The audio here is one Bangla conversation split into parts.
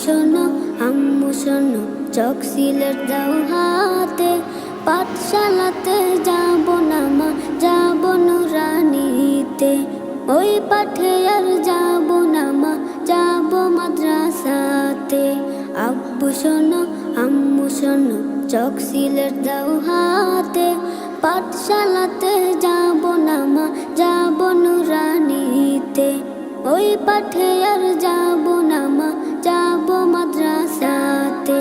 শোনো আম্মু শোনো, চক সিলেট দাও হাতে, পাঠশালাতে যাব না মা, যাব নুরানিতে। ওই পাঠে আর যাব না মা, যাব মাদ্রাসাতে। আব্বু শোনো আম্মু শোনো, চক সিলেট দাও হাতে, পাঠশালাতে যাব না মা, যাব নুরানিতে। ওই পাঠে আর যাব না মা, যাব মাদ্রাসাতে।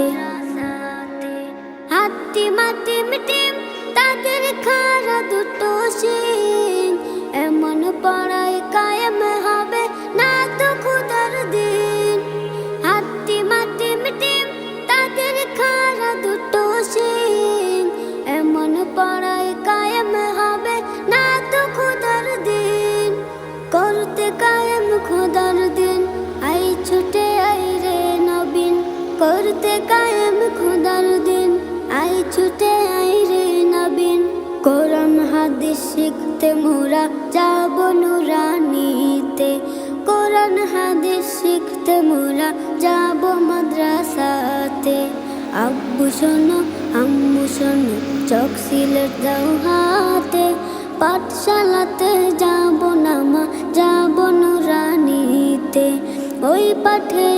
হাতিম হাতিম টিম তাদের খাড়া দুটো শিং, এমন পড়ায় কায়েম হবে না তো খুদার দিন। হাতিম হাতিম টিম তাদের খাড়া দুটো শিং, এমন পড়ায় কায়েম হবে না তো খুদার দিন। করতে কায়েম খোদার দিন, আই ছুটে আই রে নবীন। করতে কায়েম খোদার দিন, আই ছুটে আই রে নবীন। কোরআন হাদিস শিখতে মোরা যাব নুরানিতে, কোরআন হাদিস শিখতে মোরা যাব মাদ্রাসাতে। আব্বু শোনো আম্মু শোনো, চক সিলেট দাও হাতে, পাঠশালাতে যাব না মা, যাব নুরানিতে। ওই পাঠে